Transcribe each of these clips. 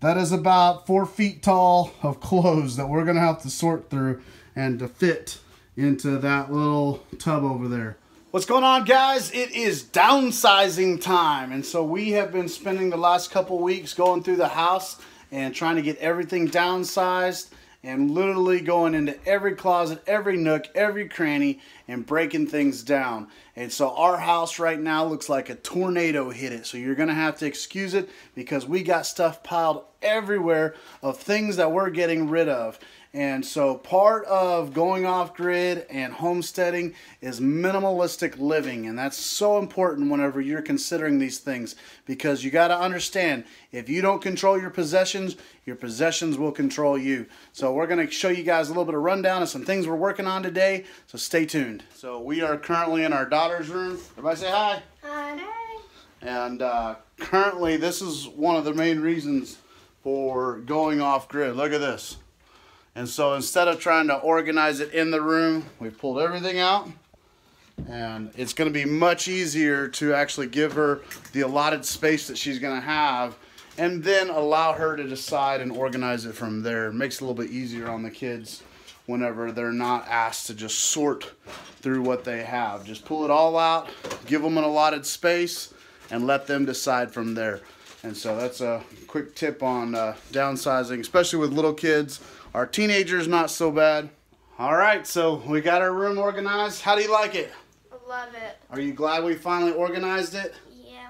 That is about 4 feet tall of clothes that we're going to have to sort through and to fit into that little tub over there. What's going on, guys? It is downsizing time, and so we have been spending the last couple weeks going through the house and trying to get everything downsized and literally going into every closet, every nook, every cranny, and breaking things down. And so our house right now looks like a tornado hit it. So you're going to have to excuse it because we got stuff piled everywhere of things that we're getting rid of. And so part of going off grid and homesteading is minimalistic living. And that's so important whenever you're considering these things, because you got to understand, if you don't control your possessions will control you. So we're going to show you guys a little bit of rundown of some things we're working on today. So stay tuned. So we are currently in our daughter's room. Everybody say hi. Hi. And currently this is one of the main reasons for going off grid. Look at this. And so instead of trying to organize it in the room, we pulled everything out. And it's going to be much easier to actually give her the allotted space that she's going to have, and then allow her to decide and organize it from there. It makes it a little bit easier on the kids whenever they're not asked to just sort through what they have. Just pull it all out, give them an allotted space, and let them decide from there. And so that's a quick tip on downsizing, especially with little kids. Our teenagers, not so bad. All right, so we got our room organized. How do you like it? I love it. Are you glad we finally organized it? Yeah.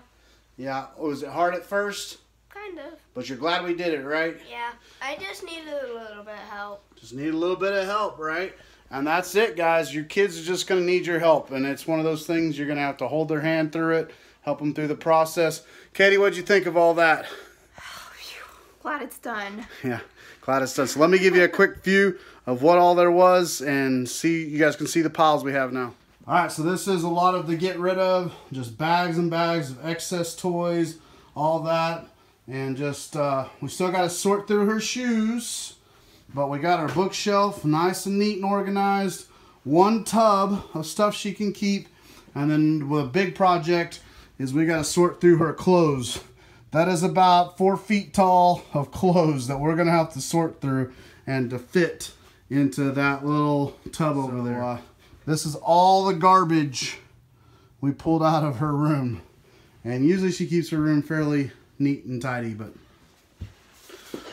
Yeah. Was it hard at first? Kind of. But you're glad we did it, right? Yeah. I just needed a little bit of help. Just need a little bit of help, right? And that's it, guys. Your kids are just going to need your help. And it's one of those things you're going to have to hold their hand through it, help them through the process. Katie, what'd you think of all that? Glad it's done. Yeah. Glad it's done. So let me give you a quick view of what all there was, and see, you guys can see the piles we have now. All right, so this is a lot of the get rid of, just bags and bags of excess toys, all that, and just we still got to sort through her shoes, but we got our bookshelf nice and neat and organized, one tub of stuff she can keep, and then the big project is we got to sort through her clothes. That is about 4 feet tall of clothes that we're going to have to sort through and to fit into that little tub over there. This is all the garbage we pulled out of her room. And usually she keeps her room fairly neat and tidy. But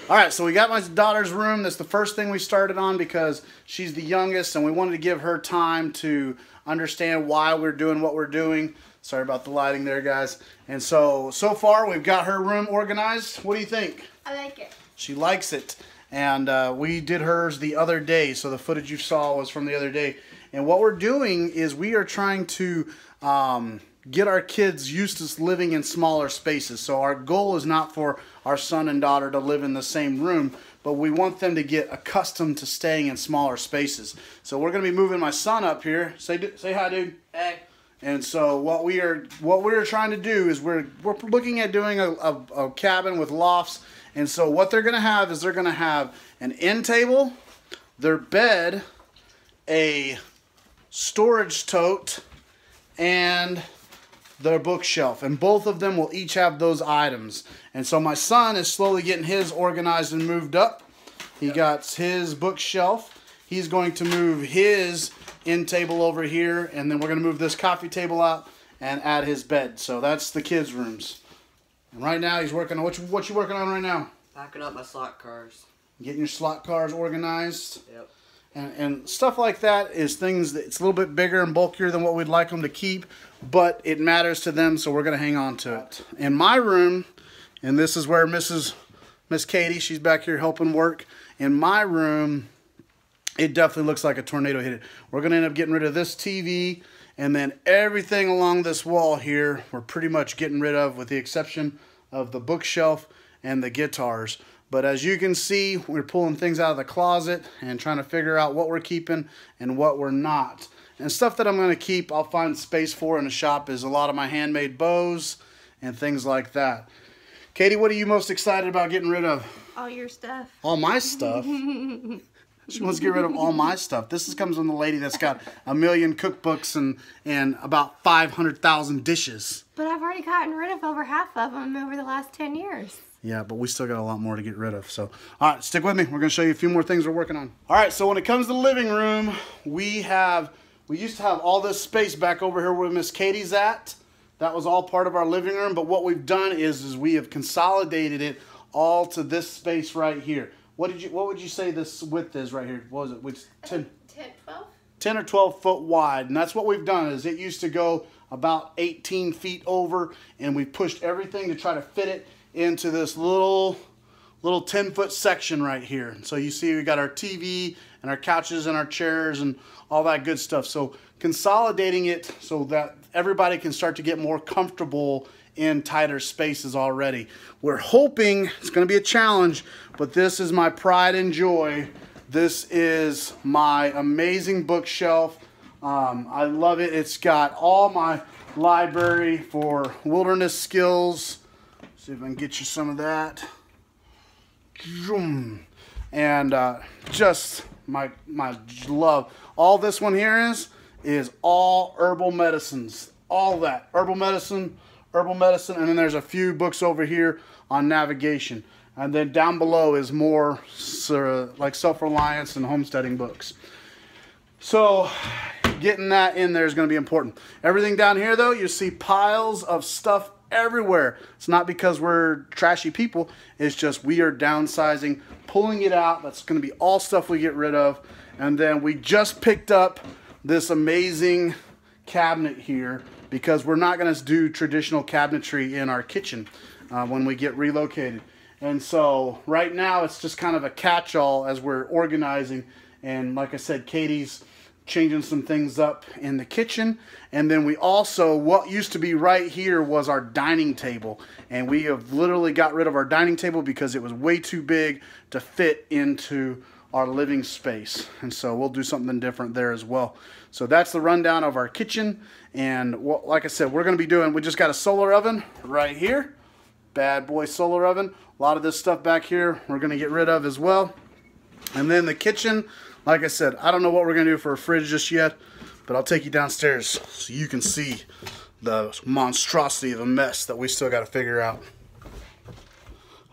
alright, so we got my daughter's room. That's the first thing we started on because she's the youngest and we wanted to give her time to understand why we're doing what we're doing. Sorry about the lighting there, guys. And so far we've got her room organized. What do you think? I like it. She likes it. And we did hers the other day, so the footage you saw was from the other day. And what we're doing is we are trying to get our kids used to living in smaller spaces. So our goal is not for our son and daughter to live in the same room, but we want them to get accustomed to staying in smaller spaces. So we're going to be moving my son up here. Say hi, dude. Hey. And so what we're trying to do is we're looking at doing a cabin with lofts. And so what they're going to have is they're going to have an end table, their bed, a storage tote, and their bookshelf. And both of them will each have those items. And so my son is slowly getting his organized and moved up. He got his bookshelf. He's going to move his end table over here, and then we're going to move this coffee table out and add his bed. So that's the kids' rooms. And right now he's working on, what you working on right now? Packing up my slot cars. Getting your slot cars organized. Yep. And stuff like that is things that it's a little bit bigger and bulkier than what we'd like them to keep, but it matters to them, so we're going to hang on to it. In my room, and this is where Miss Katie, she's back here helping work. In my room, it definitely looks like a tornado hit it. We're going to end up getting rid of this TV, and then everything along this wall here, we're pretty much getting rid of, with the exception of the bookshelf and the guitars. But as you can see, we're pulling things out of the closet and trying to figure out what we're keeping and what we're not. And stuff that I'm going to keep, I'll find space for in the shop, is a lot of my handmade bows and things like that. Katie, what are you most excited about getting rid of? All your stuff. All my stuff? She wants to get rid of all my stuff. This comes from the lady that's got 1 million cookbooks and about 500,000 dishes. But I've already gotten rid of over half of them over the last 10 years. Yeah, but we still got a lot more to get rid of. So, all right, stick with me. We're going to show you a few more things we're working on. All right, so when it comes to the living room, we used to have all this space back over here where Miss Katie's at. That was all part of our living room, but what we've done is we have consolidated it all to this space right here. What would you say this width is right here? What was it? Which 10, 12? 10 or 12 foot wide, and that's what we've done. Is it used to go about 18 feet over, and we pushed everything to try to fit it into this little 10-foot section right here. So you see we got our TV and our couches and our chairs and all that good stuff. So consolidating it so that everybody can start to get more comfortable in tighter spaces already. We're hoping it's going to be a challenge, but this is my pride and joy. This is my amazing bookshelf. I love it. It's got all my library for wilderness skills. See if I can get you some of that. And just my love. All this one here is all herbal medicines. All that. Herbal medicine, and then there's a few books over here on navigation. And then down below is more like self-reliance and homesteading books. So getting that in there is going to be important. Everything down here, though, you see piles of stuff everywhere. It's not because we're trashy people. It's just we are downsizing, pulling it out. That's going to be all stuff we get rid of. And then we just picked up this amazing cabinet here because we're not going to do traditional cabinetry in our kitchen when we get relocated. And so right now it's just kind of a catch-all as we're organizing. And like I said, Katie's changing some things up in the kitchen. And then we also, what used to be right here was our dining table. And we have literally got rid of our dining table because it was way too big to fit into our living space. And so we'll do something different there as well. So that's the rundown of our kitchen. And what, like I said, we're going to be doing, we just got a solar oven right here. Bad boy solar oven. A lot of this stuff back here we're going to get rid of as well. And then the kitchen, like I said, I don't know what we're going to do for a fridge just yet, but I'll take you downstairs so you can see the monstrosity of a mess that we still got to figure out.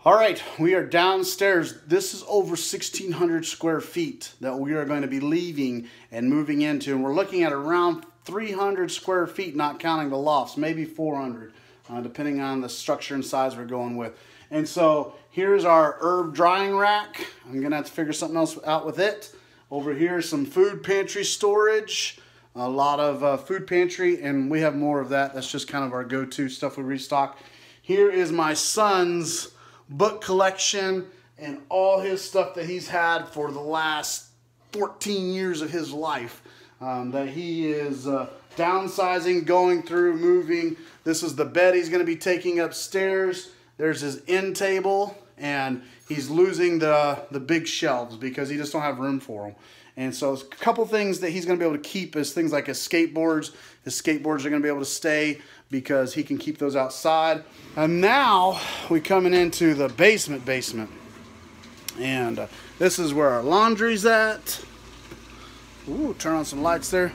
All right, we are downstairs. This is over 1,600 square feet that we are going to be leaving and moving into. And we're looking at around 300 square feet, not counting the lofts, maybe 400, depending on the structure and size we're going with. And so here's our herb drying rack. I'm going to have to figure something else out with it. Over here, some food pantry storage. A lot of food pantry, and we have more of that. That's just kind of our go-to stuff we restock. Here is my son's book collection and all his stuff that he's had for the last 14 years of his life that he is downsizing, going through, moving. This is the bed he's going to be taking upstairs. There's his end table, and he's losing the big shelves because he just don't have room for them. And so a couple things that he's going to be able to keep is things like his skateboards. His skateboards are going to be able to stay because he can keep those outside. And now we're coming into the basement. And this is where our laundry's at. Ooh, turn on some lights there.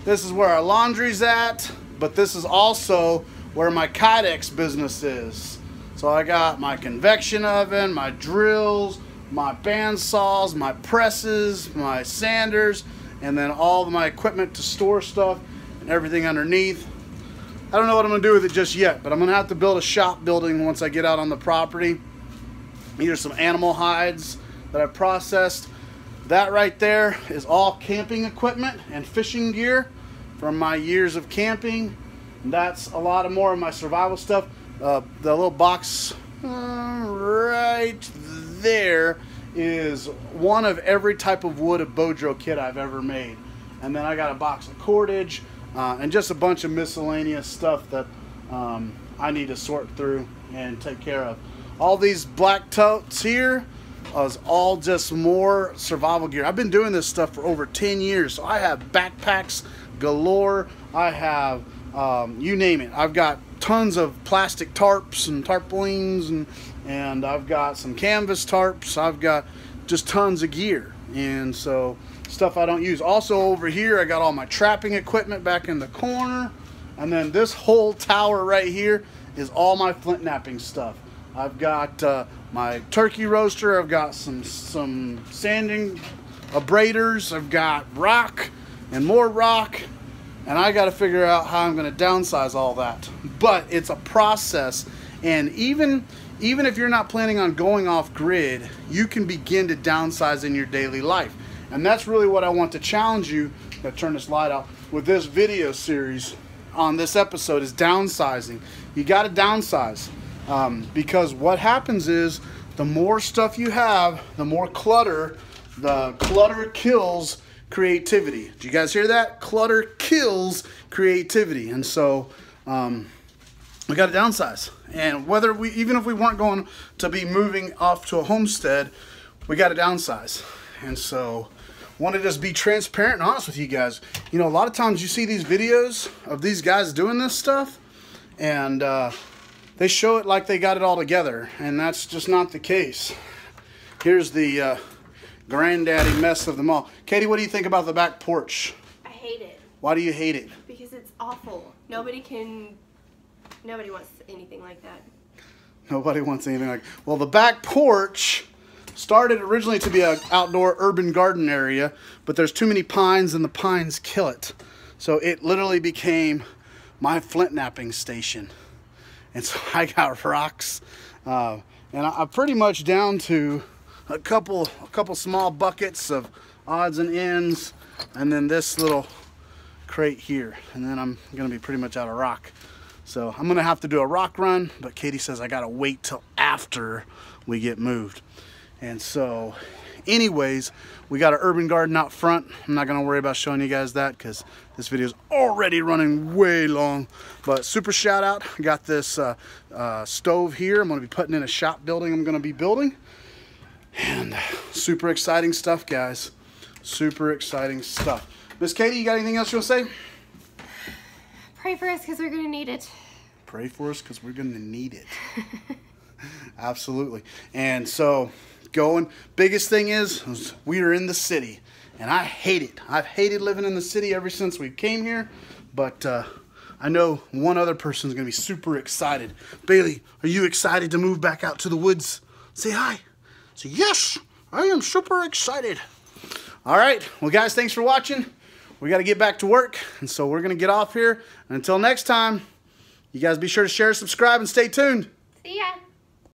This is where our laundry's at, but this is also where my Kydex business is. So I got my convection oven, my drills, my bandsaws, my presses, my sanders, and then all of my equipment to store stuff and everything underneath. I don't know what I'm going to do with it just yet, but I'm going to have to build a shop building once I get out on the property. Here's some animal hides that I processed. That right there is all camping equipment and fishing gear from my years of camping. And that's a lot of more of my survival stuff. The little box right there is one of every type of wood of bow drill kit I've ever made. And then I got a box of cordage and just a bunch of miscellaneous stuff that I need to sort through and take care of. All these black totes here is all just more survival gear. I've been doing this stuff for over 10 years. So I have backpacks galore. I have, you name it. I've got tons of plastic tarps and tarpaulins, and I've got some canvas tarps. I've got just tons of gear, and so stuff I don't use. Also over here I got all my trapping equipment back in the corner, and then this whole tower right here is all my flint knapping stuff. I've got my turkey roaster. I've got some sanding abraders. I've got rock and more rock. And I got to figure out how I'm going to downsize all that. But it's a process. And even if you're not planning on going off grid, you can begin to downsize in your daily life. And that's really what I want to challenge you. I'm going to turn this light out with this video series on this episode is downsizing. You got to downsize because what happens is the more stuff you have, the more clutter. The clutter kills creativity. Did you guys hear that? Clutter kills creativity. And so we got to downsize. And even if we weren't going to be moving off to a homestead, we got to downsize. And so wanted to just be transparent and honest with you guys. You know, a lot of times you see these videos of these guys doing this stuff and they show it like they got it all together, and that's just not the case. Here's the granddaddy mess of them all. Katie, what do you think about the back porch? I hate it. Why do you hate it? Because it's awful. Nobody wants anything like that. Nobody wants anything like. Well, the back porch started originally to be an outdoor urban garden area, but there's too many pines and the pines kill it. So it literally became my flint knapping station. And so I got rocks, and I'm pretty much down to a couple small buckets of odds and ends, and then this little crate here, and then I'm gonna be pretty much out of rock. So I'm gonna have to do a rock run, but Katie says I gotta wait till after we get moved. And so anyways, we got an urban garden out front. I'm not gonna worry about showing you guys that because this video is already running way long. But super shout out, I got this stove here. I'm gonna be putting in a shop building I'm gonna be building. And super exciting stuff, guys. Super exciting stuff. Miss Katie, you got anything else you want to say? Pray for us because we're going to need it. Pray for us because we're going to need it. Absolutely. And so biggest thing is we are in the city. And I hate it. I've hated living in the city ever since we came here. But I know one other person is going to be super excited. Bailey, are you excited to move back out to the woods? Say hi. Say, yes, I am super excited. All right. Well, guys, thanks for watching. We got to get back to work. And so we're going to get off here. And until next time, you guys be sure to share, subscribe, and stay tuned.